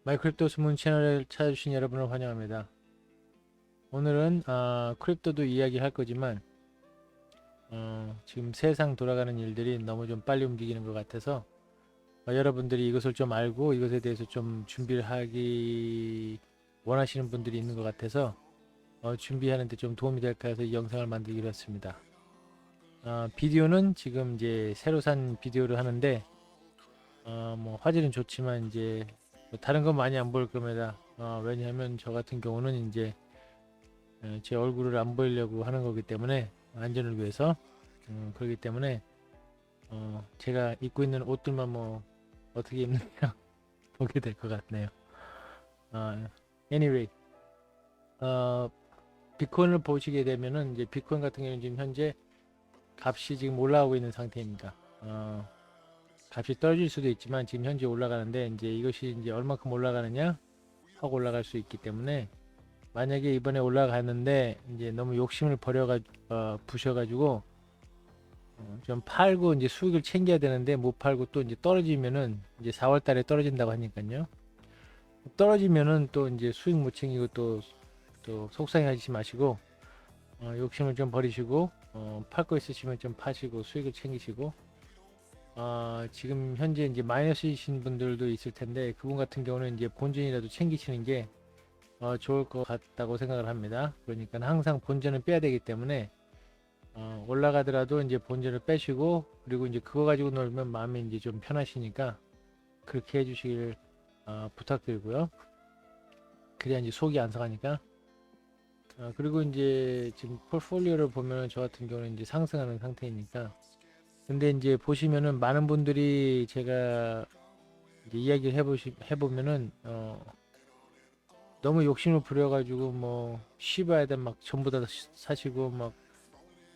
마이크립토 전문 채널을 찾아주신 여러분을 환영합니다. 오늘은 크립토도 이야기할 거지만 지금 세상 돌아가는 일들이 너무 좀 빨리 움직이는 것 같아서 여러분들이 이것을 좀 알고 이것에 대해서 좀 준비를 하기 원하시는 분들이 있는 것 같아서 준비하는 데 좀 도움이 될까 해서 이 영상을 만들기로 했습니다. 비디오는 지금 이제 새로 산 비디오를 하는데 뭐 화질은 좋지만 이제 뭐 다른 건 많이 안 보일 겁니다. 왜냐하면 저 같은 경우는 이제 제 얼굴을 안 보이려고 하는 거기 때문에 안전을 위해서 그렇기 때문에 제가 입고 있는 옷들만 뭐 어떻게 입느냐 보게 될 것 같네요. Anyway, 어, 비트코인을 보시게 되면은 이제 비트코인 같은 경우는 지금 현재 값이 지금 올라오고 있는 상태입니다. 값이 떨어질 수도 있지만 지금 현재 올라가는데 이제 이것이 이제 얼마큼 올라가느냐 하고 올라갈 수 있기 때문에 만약에 이번에 올라가는데 이제 너무 욕심을 부셔가지고 좀 팔고 이제 수익을 챙겨야 되는데 못 팔고 또 이제 떨어지면은 이제 4월 달에 떨어진다고 하니까요. 떨어지면은 또 이제 수익 못 챙기고 또 속상해하지 마시고 욕심을 좀 버리시고 팔 거 있으시면 좀 파시고 수익을 챙기시고 지금 현재 이제 마이너스이신 분들도 있을 텐데 그분 같은 경우는 이제 본전이라도 챙기시는 게 좋을 것 같다고 생각을 합니다. 그러니까 항상 본전을 빼야 되기 때문에 올라가더라도 이제 본전을 빼시고 그리고 이제 그거 가지고 놀면 마음이 이제 좀 편하시니까 그렇게 해주시길 부탁드리고요. 그래야 이제 속이 안 상하니까. 그리고 이제 지금 포트폴리오를 보면 저 같은 경우는 이제 상승하는 상태이니까. 근데 이제 보시면은 많은 분들이 제가 이제 이야기를 해보면은 너무 욕심을 부려가지고 뭐 시바에다 막 전부 다 사시고 막뭐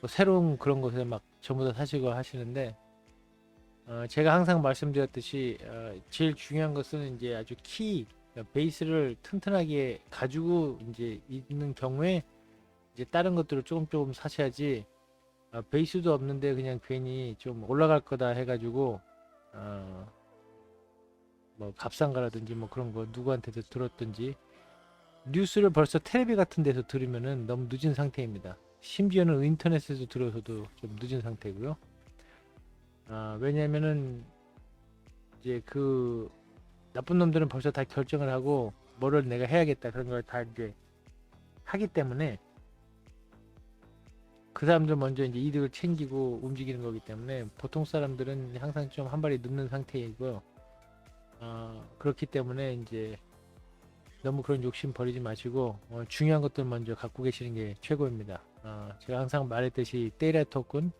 새로운 그런 것에 막 전부 다 사시고 하시는데 제가 항상 말씀드렸듯이 제일 중요한 것은 이제 아주 그러니까 베이스를 튼튼하게 가지고 이제 있는 경우에 이제 다른 것들을 조금 사셔야지 베이스도 없는데 그냥 괜히 좀 올라갈 거다 해가지고 어, 뭐 갑상가라든지 뭐 그런 거 누구한테도 들었든지 뉴스를 벌써 텔레비 같은 데서 들으면은 너무 늦은 상태입니다. 심지어는 인터넷에서 들어서도 좀 늦은 상태고요. 왜냐면은 이제 그 나쁜 놈들은 벌써 다 결정을 하고 뭐를 내가 해야겠다 그런 걸 다 이제 하기 때문에 그 사람들 먼저 이제 이득을 챙기고 움직이는 거기 때문에 보통 사람들은 항상 좀 한 발이 늦는 상태이고요. 그렇기 때문에 이제 너무 그런 욕심 버리지 마시고 중요한 것들 먼저 갖고 계시는 게 최고입니다. 제가 항상 말했듯이 데이터 토큰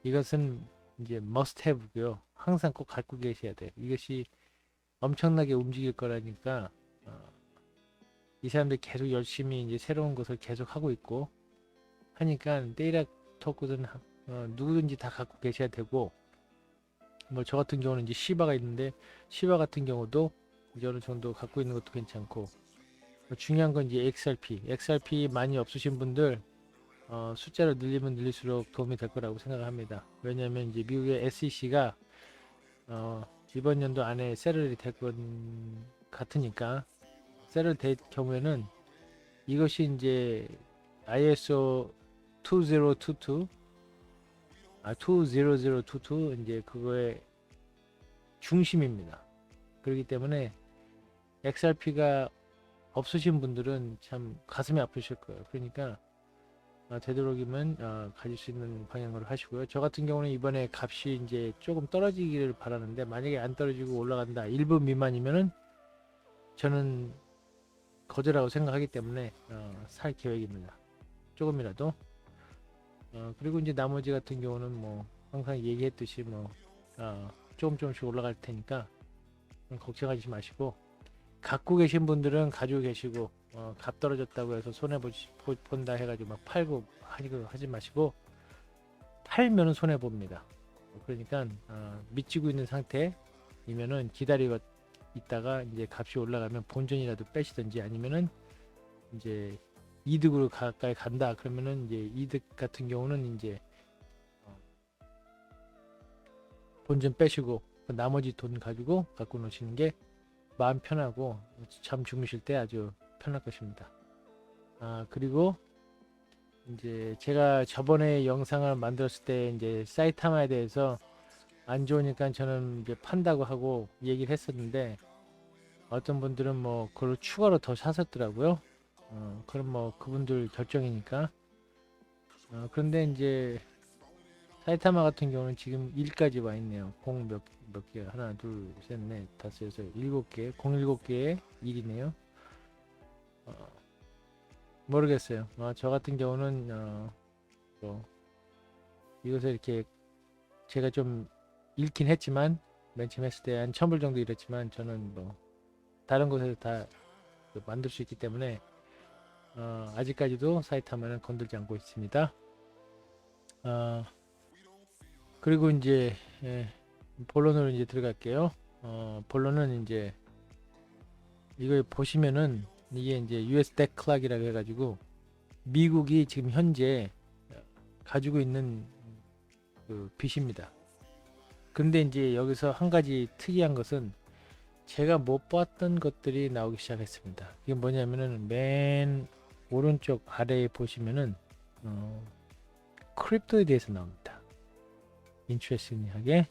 이것은 이제 must have고요. 항상 꼭 갖고 계셔야 돼요. 이것이 엄청나게 움직일 거라니까 이 사람들이 계속 열심히 이제 새로운 것을 계속 하고 있고 하니까 데이터 토큰은 누구든지 다 갖고 계셔야 되고 뭐 저 같은 경우는 이제 시바가 있는데 시바 같은 경우도 이제 어느 정도 갖고 있는 것도 괜찮고 중요한 건 이제 XRP 많이 없으신 분들 숫자를 늘리면 늘릴수록 도움이 될 거라고 생각을 합니다. 왜냐하면 이제 미국의 SEC가 이번 연도 안에 세를이 될 것 같으니까 세를 될 경우에는 이것이 이제 ISO 2022 20022 이제 그거의 중심입니다. 그렇기 때문에 XRP가 없으신 분들은 참 가슴이 아프실 거예요. 그러니까 되도록이면 가질 수 있는 방향으로 하시고요. 저 같은 경우는 이번에 값이 이제 조금 떨어지기를 바라는데 만약에 안 떨어지고 올라간다 1분 미만이면은 저는 거저라고 생각하기 때문에 살 계획입니다. 조금이라도. 그리고 이제 나머지 같은 경우는 뭐 항상 얘기했듯이 뭐 조금씩 올라갈 테니까 걱정하지 마시고 갖고 계신 분들은 가지고 계시고 값 떨어졌다고 해서 손해 본다 해가지고 막 팔고 하지 마시고 팔면은 손해 봅니다. 그러니까 미치고 있는 상태이면은 기다리고 있다가 이제 값이 올라가면 본전이라도 빼시든지 아니면은 이제 이득으로 가까이 간다 그러면은 이제 이득 같은 경우는 이제 어, 본전 빼시고 나머지 돈 가지고 갖고 노시는 게 마음 편하고 잠 주무실 때 아주 편할 것입니다. 그리고 이제 제가 저번에 영상을 만들었을 때 이제 사이타마에 대해서 안 좋으니까 저는 이제 판다고 하고 얘기를 했었는데, 어떤 분들은 뭐 그걸 추가로 더 사셨더라고요. 그럼 뭐 그분들 결정이니까. 그런데 이제 사이타마 같은 경우는 지금 1까지 와 있네요. 공 몇 개? 하나, 둘, 셋, 넷, 다섯, 여섯, 7개. 공 7개에 1이네요. 모르겠어요. 저 같은 경우는 뭐 이것을 이렇게 제가 좀 읽긴 했지만, 맨 처음 했을 때 한 1000불 정도 잃었지만, 저는 뭐 다른 곳에서 다 만들 수 있기 때문에 아직까지도 사이타마는 건들지 않고 있습니다. 그리고 이제 본론으로 이제 들어갈게요. 본론은 이제 이거 보시면은 이게 이제 US 덱 클락이라고 해가지고 미국이 지금 현재 가지고 있는 그 빚입니다. 근데 이제 여기서 한 가지 특이한 것은 제가 못 봤던 것들이 나오기 시작했습니다. 이게 뭐냐면은 맨 오른쪽 아래에 보시면은 크립토에 대해서 나옵니다. 인트레스팅하게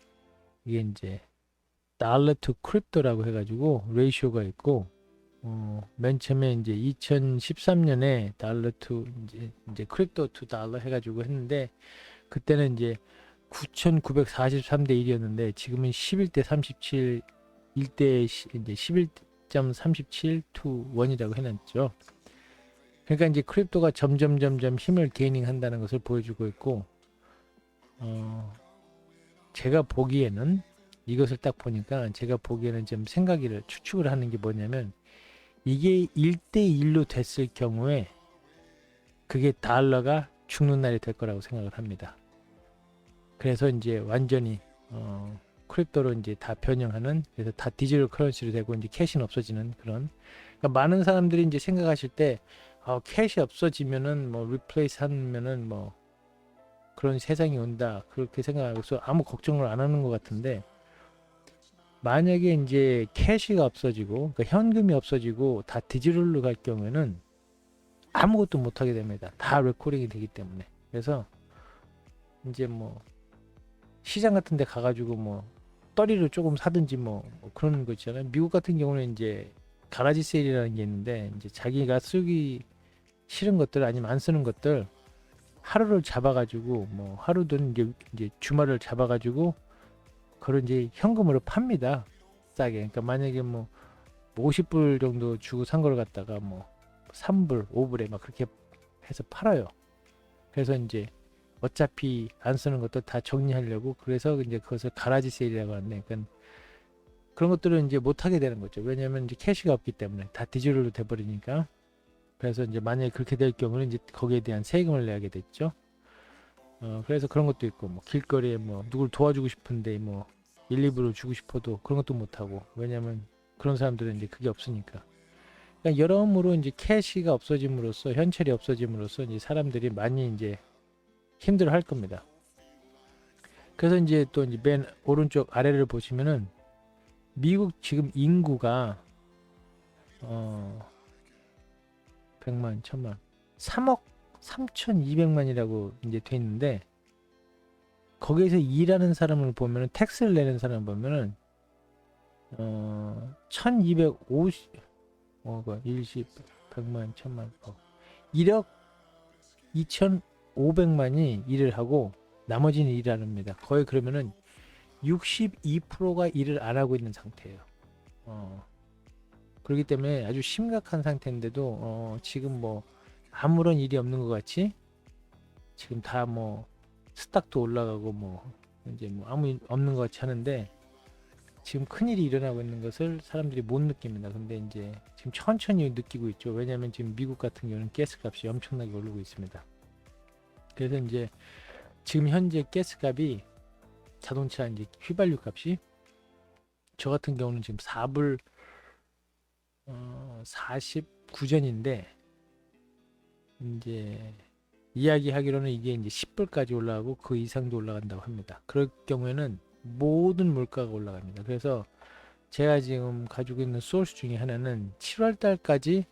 이게 이제 달러 투 크립토라고 해가지고 레이쇼가 있고, 맨 처음에 이제 2013년에 달러 투 이제 크립토 투 달러 해가지고 했는데, 그때는 이제 9,943대 1이었는데 지금은 11대 37, 1대 이제 11.37 to 1이라고 해놨죠. 그러니까 이제 크립토가 점점 힘을 게이닝 한다는 것을 보여주고 있고, 제가 보기에는 이것을 딱 보니까 제가 보기에는 좀 생각을 추측을 하는 게 뭐냐면, 이게 1대1로 됐을 경우에 그게 달러가 죽는 날이 될 거라고 생각을 합니다. 그래서 이제 완전히 크립토로 이제 다 변형하는, 그래서 다 디지털 커런시로 되고 이제 캐시는 없어지는 그런. 그러니까 많은 사람들이 이제 생각하실 때 캐시 없어지면은 뭐 리플레이스 하면은 뭐 그런 세상이 온다 그렇게 생각하고서 아무 걱정을 안 하는 것 같은데, 만약에 이제 캐시가 없어지고 그러니까 현금이 없어지고 다 디지털로 갈 경우에는 아무것도 못 하게 됩니다. 다 레코딩이 되기 때문에. 그래서 이제 뭐 시장 같은 데 가가지고 뭐 떨이를 조금 사든지 뭐 그런 거 있잖아요. 미국 같은 경우는 이제 가라지 세일이라는 게 있는데, 이제 자기가 쓰기 싫은 것들 아니면 안 쓰는 것들 하루를 잡아가지고 뭐 하루든 이제 주말을 잡아가지고 그걸 이제 현금으로 팝니다. 싸게. 그러니까 만약에 뭐 50불 정도 주고 산 걸 갖다가 뭐 3불, 5불에 막 그렇게 해서 팔아요. 그래서 이제 어차피 안 쓰는 것도 다 정리하려고, 그래서 이제 그것을 가라지 세일이라고 하는데, 그러니까 그런 것들은 이제 못 하게 되는 거죠. 왜냐하면 이제 캐시가 없기 때문에 다 디지털로 돼 버리니까. 그래서 이제 만약에 그렇게 될 경우는 이제 거기에 대한 세금을 내게 됐죠. 그래서 그런 것도 있고, 뭐 길거리에 뭐 누굴 도와주고 싶은데 뭐 1, 2불을 주고 싶어도 그런 것도 못 하고, 왜냐면 그런 사람들은 이제 그게 없으니까. 그러니까 여러모로 이제 캐시가 없어짐으로써, 현찰이 없어짐으로써 이제 사람들이 많이 이제 힘들어 할 겁니다. 그래서 이제 또 이제 맨 오른쪽 아래를 보시면은 미국 지금 인구가 100만, 1000만, 3억 3200만이라고 이제 돼 있는데, 거기에서 일하는 사람을 보면은, 텍스를 내는 사람을 보면은 1250, 10, 100만, 1000만, 1억 2500만이 일을 하고 나머지는 일을 안 합니다. 거의 그러면은 62%가 일을 안 하고 있는 상태예요. 그렇기 때문에 아주 심각한 상태인데도 지금 뭐 아무런 일이 없는 것 같이 지금 다 뭐 스탁도 올라가고 뭐 이제 뭐 아무 일 없는 것 같이 하는데, 지금 큰일이 일어나고 있는 것을 사람들이 못 느낍니다. 근데 이제 지금 천천히 느끼고 있죠. 왜냐하면 지금 미국 같은 경우는 가스값이 엄청나게 오르고 있습니다. 그래서 이제 지금 현재 가스값이, 자동차 이제 휘발유 값이, 저 같은 경우는 지금 4불 49전인데, 이제 이야기하기로는 이게 이제 10불까지 올라가고 그 이상도 올라간다고 합니다. 그럴 경우에는 모든 물가가 올라갑니다. 그래서 제가 지금 가지고 있는 소스 중에 하나는 7월 달까지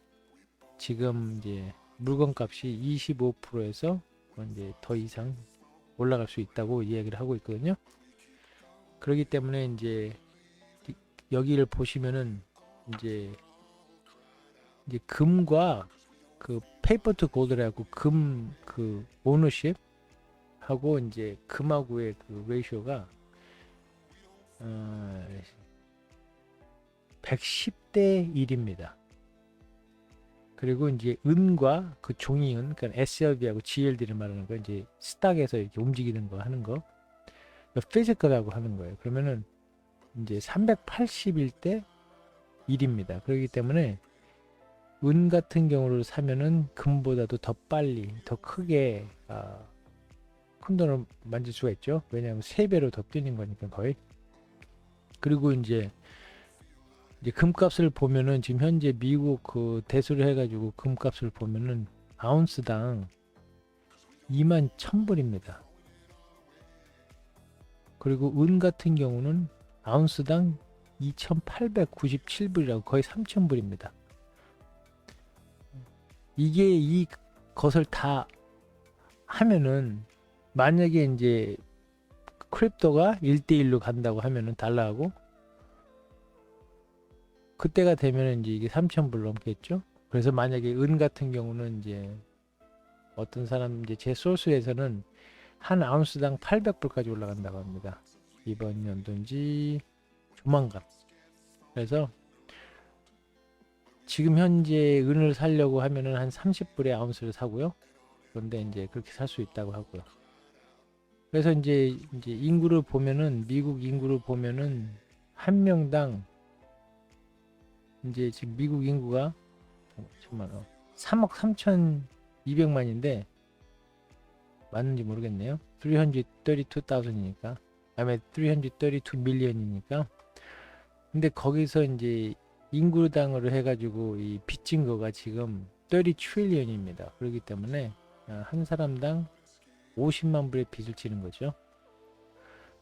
지금 이제 물건값이 25%에서 이제 더 이상 올라갈 수 있다고 이야기를 하고 있거든요. 그렇기 때문에 이제 여기를 보시면은 이제 금과 그 페이퍼 투 골드라고 금 그 오너십 하고 이제 금하고의 그 레이쇼가 110대 1입니다. 그리고 이제 은과 그 종이은, 그러니까 SLB하고 GLD를 말하는 거, 이제 스탁에서 이렇게 움직이는 거 하는 거, 피지컬하고 하는 거예요. 그러면은 이제 381대 1입니다. 그렇기 때문에 은 같은 경우를 사면은 금보다도 더 빨리, 더 크게 큰 돈을 만질 수가 있죠. 왜냐하면 3배로 더 뛰는 거니까 거의. 그리고 이제 금값을 보면은 지금 현재 미국 그 대수를 해가지고 금값을 보면은 아운스당 21,000불입니다. 그리고 은 같은 경우는 아운스당 2,897불이라고 거의 3,000불입니다. 이게 이 것을 다 하면은 만약에 이제 크립토가 1대1로 간다고 하면은 달러하고 그때가 되면 이제 이게 3,000불 넘겠죠. 그래서 만약에 은 같은 경우는 이제 어떤 사람 이제 제 소스에서는 한 아운스당 800불까지 올라간다고 합니다. 이번 연도인지 조만간. 그래서 지금 현재 은을 사려고 하면은 한 30불에 아운스를 사고요. 그런데 이제 그렇게 살 수 있다고 하고요. 그래서 이제 인구를 보면은 미국 인구를 보면은 한 명당 이제 지금 미국 인구가 정말 3억 3,200만인데 맞는지 모르겠네요. 332,000이니까 아니 332 밀리언이니까. 근데 거기서 이제 인구당으로 해가지고 이 빚진 거가 지금 30 트릴리언입니다. 그렇기 때문에 한 사람당 50만 불의 빚을 지는 거죠.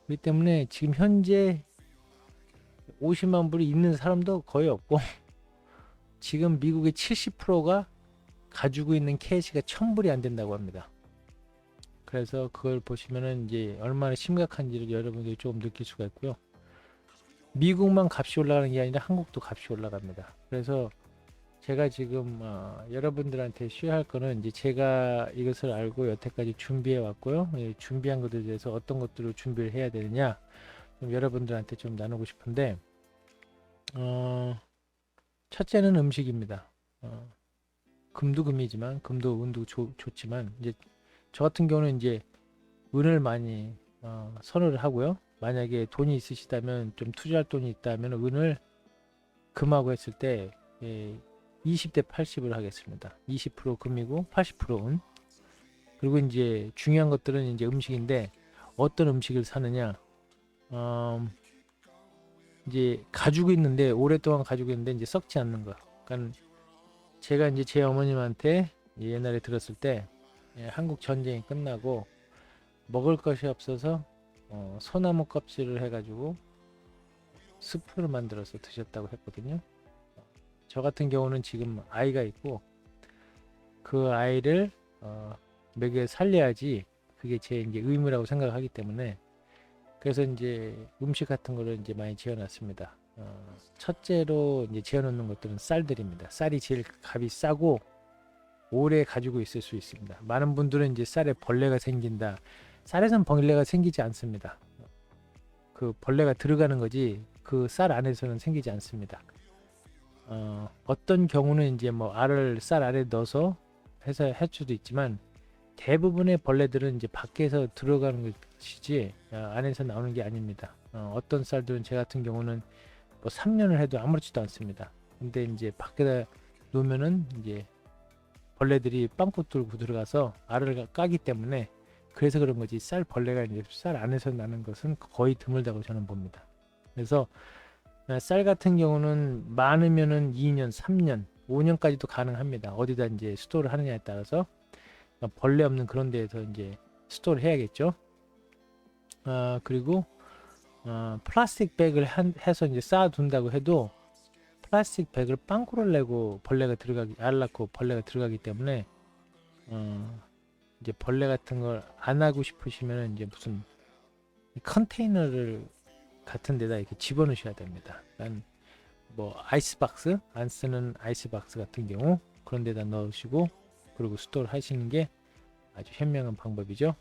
그렇기 때문에 지금 현재 50만 불이 있는 사람도 거의 없고 지금 미국의 70%가 가지고 있는 캐시가 1000불이 안 된다고 합니다. 그래서 그걸 보시면은 이제 얼마나 심각한지를 여러분들이 조금 느낄 수가 있고요. 미국만 값이 올라가는 게 아니라 한국도 값이 올라갑니다. 그래서 제가 지금 여러분들한테 쉐어할 거는 이제 제가 이것을 알고 여태까지 준비해 왔고요. 준비한 것들에 대해서 어떤 것들을 준비를 해야 되느냐 좀 여러분들한테 좀 나누고 싶은데 첫째는 음식입니다. 금도 금이지만 금도 은도 좋지만 이제 저 같은 경우는 이제 은을 많이 선호를 하고요. 만약에 돈이 있으시다면 좀 투자할 돈이 있다면 은을 금하고 했을 때 20대 80을 하겠습니다. 20% 금이고 80% 은. 그리고 이제 중요한 것들은 이제 음식인데 어떤 음식을 사느냐. 이제 가지고 있는데 오랫동안 가지고 있는데 이제 썩지 않는 거. 그러니까 제가 이제 제 어머님한테 옛날에 들었을 때 한국 전쟁이 끝나고 먹을 것이 없어서 소나무 껍질을 해가지고 스프를 만들어서 드셨다고 했거든요. 저 같은 경우는 지금 아이가 있고 그 아이를 먹여 살려야지 그게 제 이제 의무라고 생각하기 때문에 그래서 이제 음식 같은 거를 이제 많이 지어놨습니다. 첫째로 이제 지어놓는 것들은 쌀들입니다. 쌀이 제일 값이 싸고 오래 가지고 있을 수 있습니다. 많은 분들은 이제 쌀에 벌레가 생긴다. 쌀에선 벌레가 생기지 않습니다. 그 벌레가 들어가는 거지 그 쌀 안에서는 생기지 않습니다. 어떤 경우는 이제 뭐 알을 쌀 안에 넣어서 해서 할 수도 있지만 대부분의 벌레들은 이제 밖에서 들어가는 것이지 안에서 나오는 게 아닙니다. 어떤 쌀들은 제 같은 경우는 뭐 3년을 해도 아무렇지도 않습니다. 근데 이제 밖에다 놓으면은 이제 벌레들이 빵꾸 뚫고 들어가서 알을 까기 때문에 그래서 그런 거지 쌀 벌레가 이제 쌀 안에서 나는 것은 거의 드물다고 저는 봅니다. 그래서 쌀 같은 경우는 많으면은 2년, 3년, 5년까지도 가능합니다. 어디다 이제 스토어를 하느냐에 따라서 벌레 없는 그런 데에서 이제 스토어를 해야겠죠. 그리고 플라스틱 백을 해서 이제 쌓아둔다고 해도 플라스틱 백을 빵꾸를 내고 벌레가 들어가기 알 낳고 벌레가 들어가기 때문에 이제 벌레 같은 걸 안 하고 싶으시면 이제 무슨 컨테이너를 같은 데다 이렇게 집어넣으셔야 됩니다. 그러니까 뭐 아이스박스 안 쓰는 아이스박스 같은 경우 그런 데다 넣으시고 그리고 스토어를 하시는 게 아주 현명한 방법이죠.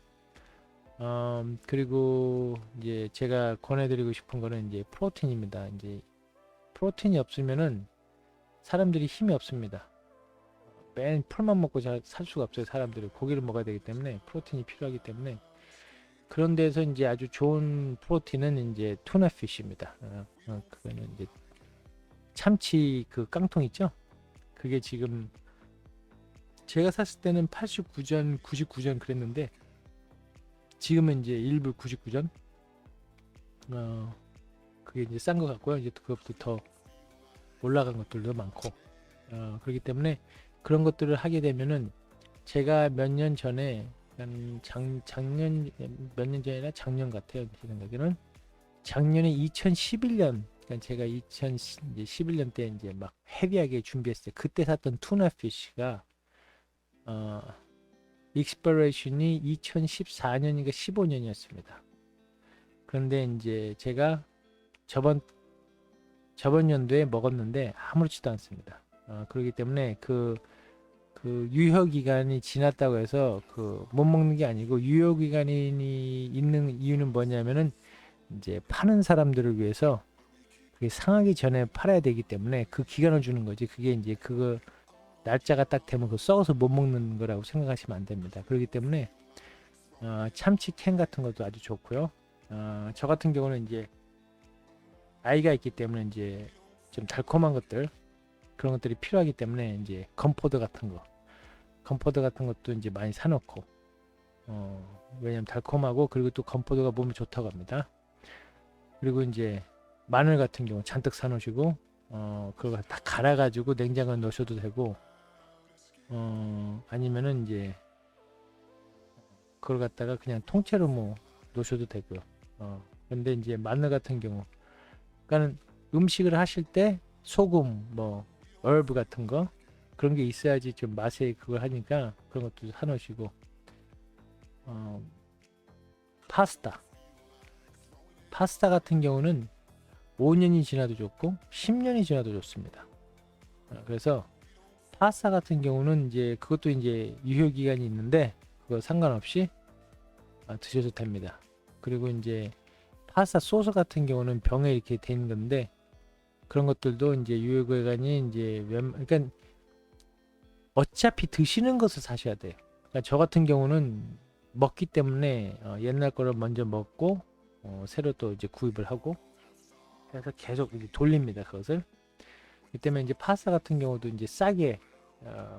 그리고 이제 제가 권해드리고 싶은 거는 이제 프로틴입니다. 이제 프로틴이 없으면은 사람들이 힘이 없습니다. 맨 풀만 먹고 살 수가 없어요. 사람들이 고기를 먹어야 되기 때문에 프로틴이 필요하기 때문에 그런 데서 이제 아주 좋은 프로틴은 이제 투나피쉬입니다. 그거는 이제 참치 그 깡통 있죠? 그게 지금 제가 샀을 때는 89전, 99전 그랬는데 지금은 이제 1불 99전. 그게 이제 싼 것 같고요. 이제 그것도 더 올라간 것들도 많고. 그렇기 때문에 그런 것들을 하게 되면은 제가 몇 년 전에 작년 몇 년 전이나 작년 같아요. 제 생각에는 작년에 2011년 그러니까 제가 2011년 때 이제 막 헤비하게 준비했을 때 그때 샀던 투나피쉬가 익스퍼레이션이 2014년인가 15년이었습니다. 그런데 이제 제가 저번 연도에 먹었는데 아무렇지도 않습니다. 그렇기 때문에 그 유효 기간이 지났다고 해서 못 먹는 게 아니고 유효 기간이 있는 이유는 뭐냐면은 이제 파는 사람들을 위해서 그게 상하기 전에 팔아야 되기 때문에 그 기간을 주는 거지. 그게 이제 그거 날짜가 딱 되면 그 썩어서 못 먹는 거라고 생각하시면 안 됩니다. 그렇기 때문에 참치 캔 같은 것도 아주 좋고요. 저 같은 경우는 이제 아이가 있기 때문에 이제 좀 달콤한 것들 그런 것들이 필요하기 때문에 이제 건포도 같은 것도 이제 많이 사놓고 왜냐면 달콤하고 그리고 또 건포도가 몸에 좋다고 합니다. 그리고 이제 마늘 같은 경우 잔뜩 사놓으시고 그거 다 갈아가지고 냉장고에 넣으셔도 되고 아니면은 이제 그걸 갖다가 그냥 통째로 뭐 놓으셔도 되고요. 근데 이제 마늘 같은 경우 그러니까는 음식을 하실 때 소금 뭐 얼브 같은 거 그런 게 있어야지 좀 맛에 그걸 하니까 그런 것도 사놓으시고 파스타 같은 경우는 5년이 지나도 좋고 10년이 지나도 좋습니다. 그래서 파스타 같은 경우는 이제 그것도 이제 유효 기간이 있는데 그거 상관없이 드셔도 됩니다. 그리고 이제 파스타 소스 같은 경우는 병에 이렇게 돼 있는 건데 그런 것들도 이제 유효 기간이 이제 그러니까 어차피 드시는 것을 사셔야 돼요. 그러니까 저 같은 경우는 먹기 때문에 옛날 거를 먼저 먹고 새로 또 이제 구입을 하고 그래서 계속 이제 돌립니다. 그것을. 이 때문에 이제 파스타 같은 경우도 이제 싸게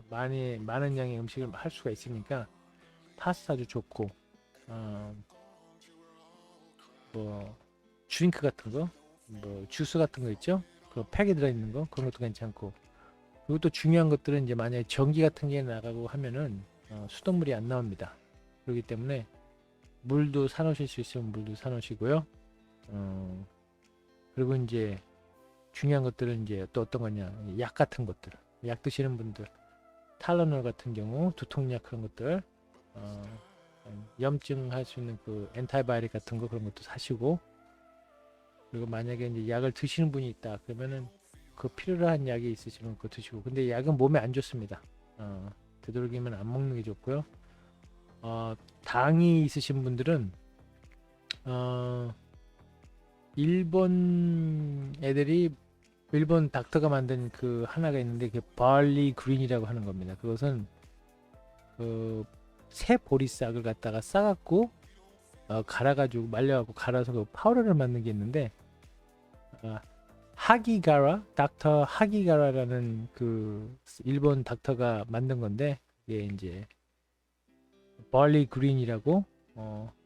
많은 양의 음식을 할 수가 있으니까 파스타도 좋고 뭐 드링크 같은 거, 뭐 주스 같은 거 있죠? 그 팩에 들어있는 거 그런 것도 괜찮고 그리고 또 중요한 것들은 이제 만약에 전기 같은 게 나가고 하면은 수돗물이 안 나옵니다. 그렇기 때문에 물도 사놓으실 수 있으면 물도 사놓으시고요. 그리고 이제 중요한 것들은 이제 또 어떤 거냐 약 같은 것들 약 드시는 분들 탈러널 같은 경우 두통약 그런 것들 염증 할 수 있는 그 엔타이바이릭 같은 거 그런 것도 사시고 그리고 만약에 이제 약을 드시는 분이 있다 그러면은 그 필요로 한 약이 있으시면 그거 드시고 근데 약은 몸에 안 좋습니다. 되도록이면 안 먹는 게 좋고요. 당이 있으신 분들은 일본 애들이 일본 닥터가 만든 그 하나가 있는데 그 발리 그린이라고 하는 겁니다. 그것은 그 새 보리싹을 갖다가 싸갖고 갈아가지고 말려갖고 갈아서 그 파우더를 만든 게 있는데 닥터 하기가라라는 그 일본 닥터가 만든 건데 이게 이제 발리 그린이라고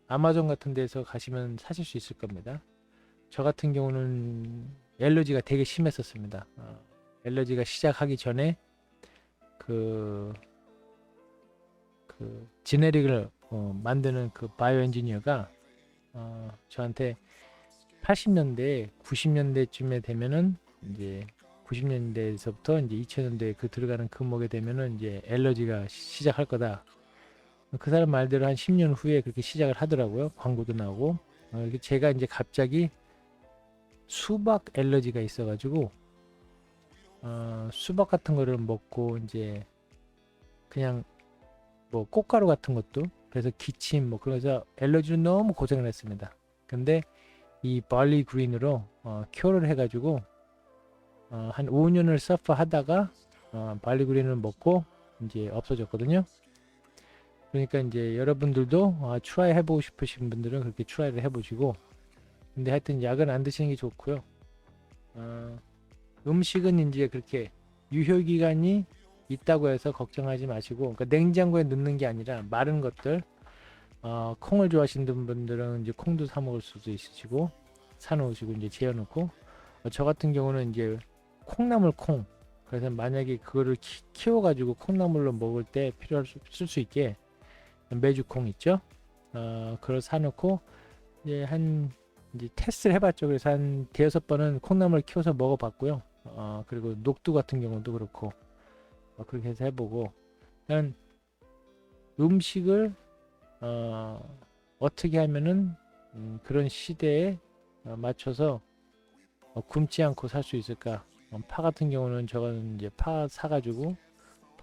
아마존 같은 데서 가시면 사실 수 있을 겁니다. 저 같은 경우는 엘러지가 되게 심했었습니다. 엘러지가 시작하기 전에 그 지네릭을 만드는 그 바이오 엔지니어가 저한테 80년대, 90년대쯤에 되면은 이제 90년대에서부터 이제 2000년대 그 들어가는 금목에 되면은 이제 엘러지가 시작할 거다. 그 사람 말대로 한 10년 후에 그렇게 시작을 하더라고요. 광고도 나오고. 제가 이제 갑자기 수박 엘러지가 있어가지고 수박 같은 거를 먹고 이제 그냥 뭐 꽃가루 같은 것도 그래서 기침 뭐 그래서 엘러지로 너무 고생을 했습니다. 근데 이 발리 그린으로 큐어를 해가지고 한 5년을 서프 하다가 발리 그린을 먹고 이제 없어졌거든요. 그러니까 이제 여러분들도 트라이 해보고 싶으신 분들은 그렇게 트라이를 해보시고, 근데 하여튼 약은 안 드시는 게 좋고요. 음식은 이제 그렇게 유효기간이 있다고 해서 걱정하지 마시고, 그러니까 냉장고에 넣는 게 아니라 마른 것들, 콩을 좋아하시는 분들은 이제 콩도 사 먹을 수도 있으시고 사놓으시고 이제 재워놓고, 저 같은 경우는 이제 콩나물 콩, 그래서 만약에 그거를 키워가지고 콩나물로 먹을 때 필요할 쓸 수 있게 메주콩 있죠. 그걸 사놓고 이제 이제 테스트를 해봤죠. 그래서 한 대여섯 번은 콩나물 키워서 먹어봤고요. 그리고 녹두 같은 경우도 그렇고 그렇게 해서 해보고, 그냥 음식을 어떻게 하면은 그런 시대에 맞춰서 굶지 않고 살 수 있을까. 파 같은 경우는 저는 이제 파 사가지고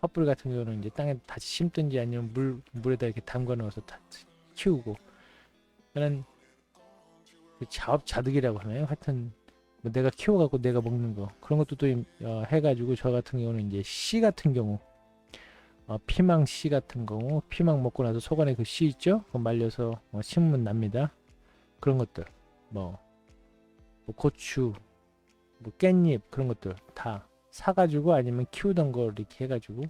팥불 같은 경우는 이제 땅에 다시 심든지 아니면 물에다 이렇게 담가 넣어서 키우고, 그런 자업자득이라고 하나요? 하여튼 뭐 내가 키워갖고 내가 먹는 거 그런 것도 또 해가지고, 저 같은 경우는 이제 씨 같은 경우 피망 씨 같은 경우, 피망 먹고 나서 속 안에 그 씨 있죠? 그거 말려서 심으면 납니다. 그런 것들 뭐 고추, 뭐 깻잎 그런 것들 다 사가지고 아니면 키우던 거 이렇게 해가지고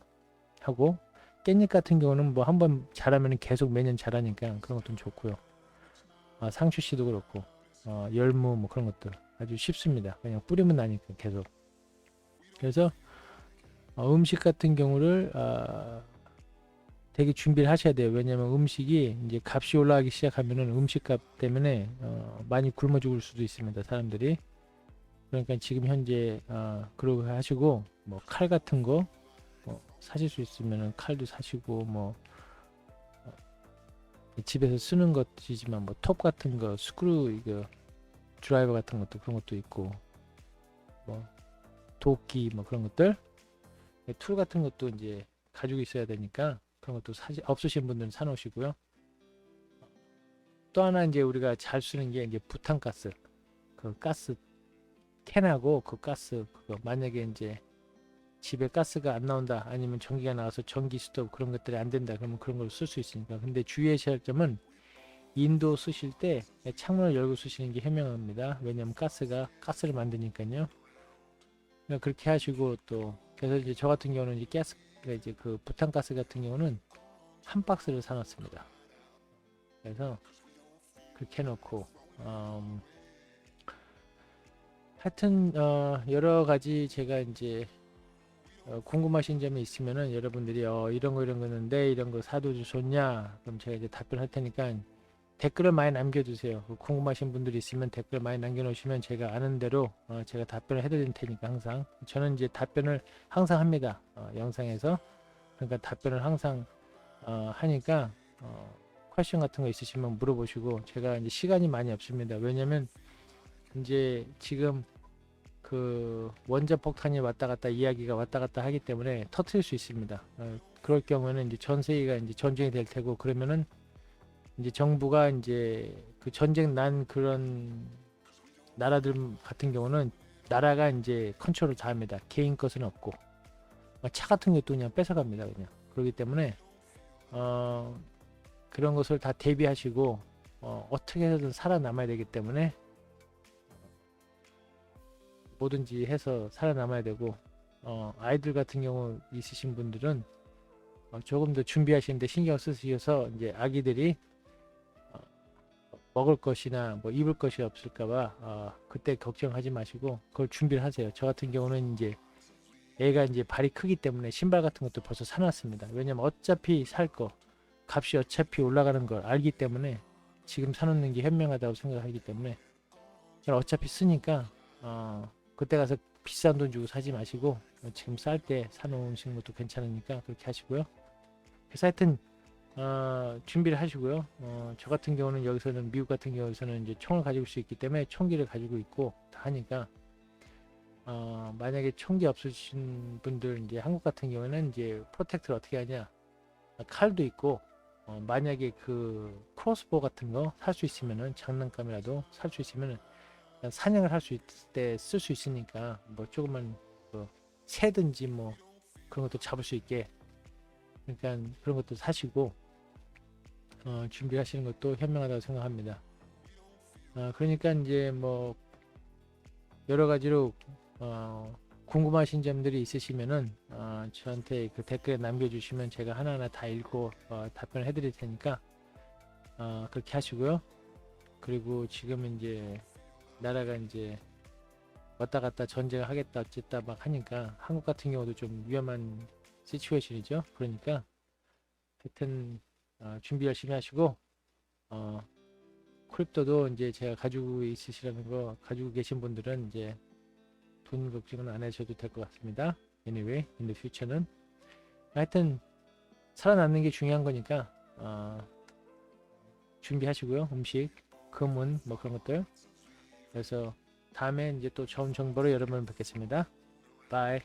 하고, 깻잎 같은 경우는 뭐 한번 자라면 계속 매년 자라니까 그런 것도 좋고요. 상추씨도 그렇고 열무 뭐 그런 것들 아주 쉽습니다. 그냥 뿌리면 나니까 계속. 그래서 음식 같은 경우를 되게 준비를 하셔야 돼요. 왜냐면 음식이 이제 값이 올라가기 시작하면은 음식값 때문에 많이 굶어 죽을 수도 있습니다, 사람들이. 그러니까 지금 현재 그러고 하시고, 뭐 칼 같은 거 사실 수 있으면은 칼도 사시고, 뭐 집에서 쓰는 것이지만 뭐 톱 같은 거, 스크루 이거 드라이버 같은 것도 그런 것도 있고, 뭐 도끼 뭐 그런 것들, 툴 같은 것도 이제 가지고 있어야 되니까 그런 것도 없으신 분들은 사놓으시고요. 또 하나 이제 우리가 잘 쓰는 게 이제 부탄가스, 그 가스 캔하고 그 가스 그거 만약에 이제 집에 가스가 안 나온다, 아니면 전기가 나와서 전기 스토브 그런 것들이 안 된다, 그러면 그런 걸 쓸 수 있으니까. 근데 주의하셔야 할 점은 인도 쓰실 때 창문을 열고 쓰시는 게 현명합니다. 왜냐하면 가스를 만드니까요. 그러니까 그렇게 하시고, 또 그래서 이제 저 같은 경우는 이제 이제 그 부탄가스 같은 경우는 한 박스를 사놨습니다. 그래서 그렇게 해놓고 하여튼 여러 가지 제가 이제 궁금하신 점이 있으면은 여러분들이 이런 거 있는데 이런 거 사도 좋냐, 그럼 제가 이제 답변할 테니까 댓글을 많이 남겨주세요. 궁금하신 분들이 있으면 댓글 많이 남겨놓으시면 제가 아는 대로 제가 답변을 해드릴 테니까. 항상 저는 이제 답변을 항상 합니다, 영상에서. 그러니까 답변을 항상 하니까 퀘스천 같은 거 있으시면 물어보시고. 제가 이제 시간이 많이 없습니다. 왜냐면 이제 지금 그 원자폭탄이 왔다 갔다 이야기가 왔다 갔다 하기 때문에 터트릴 수 있습니다. 그럴 경우에는 이제 전 세계가 이제 전쟁이 될 테고, 그러면은 이제 정부가 이제 그 전쟁 난 그런 나라들 같은 경우는 나라가 이제 컨트롤을 다 합니다. 개인 것은 없고 차 같은 것도 그냥 뺏어갑니다. 그냥. 그렇기 때문에 그런 것을 다 대비하시고 어떻게 해서든 살아남아야 되기 때문에 뭐든지 해서 살아남아야 되고, 아이들 같은 경우 있으신 분들은 조금 더 준비하시는데 신경 쓰셔서 이제 아기들이 먹을 것이나 뭐 입을 것이 없을까봐 그때 걱정하지 마시고 그걸 준비를 하세요. 저 같은 경우는 이제 애가 이제 발이 크기 때문에 신발 같은 것도 벌써 사놨습니다. 왜냐면 어차피 살 거 값이 어차피 올라가는 걸 알기 때문에 지금 사놓는 게 현명하다고 생각하기 때문에 어차피 쓰니까 그때 가서 비싼 돈 주고 사지 마시고 지금 쌀 때 사놓으시는 것도 괜찮으니까 그렇게 하시고요. 그래서 하여튼 준비를 하시고요. 저 같은 경우는 여기서는 미국 같은 경우에서는 이제 총을 가지고 수 있기 때문에 총기를 가지고 있고 다 하니까 만약에 총기 없으신 분들 이제 한국 같은 경우에는 이제 프로텍트를 어떻게 하냐, 칼도 있고 만약에 그 크로스보 같은 거 살 수 있으면은 장난감이라도 살 수 있으면은 사냥을 할 수 있을 때 쓸 수 있으니까 뭐 조금만 뭐 새든지 뭐 그런 것도 잡을 수 있게, 그러니까 그런 것도 사시고 준비하시는 것도 현명하다고 생각합니다. 그러니까 이제 뭐 여러 가지로 궁금하신 점들이 있으시면은 저한테 그 댓글에 남겨주시면 제가 하나하나 다 읽고 답변을 해드릴 테니까 그렇게 하시고요. 그리고 지금 이제 나라가 이제 왔다 갔다 전쟁을 하겠다 어쨌다 막 하니까 한국 같은 경우도 좀 위험한 시츄에이션이죠. 그러니까 하여튼 준비 열심히 하시고 크립토도 이제 제가 가지고 있으시라는 거 가지고 계신 분들은 이제 돈 걱정은 안 하셔도 될 것 같습니다. Anyway, in the future는 하여튼 살아남는 게 중요한 거니까 준비하시고요. 음식, 금은 뭐 그런 것들. 그래서 다음에 이제 또 좋은 정보로 여러분 뵙겠습니다. 바이.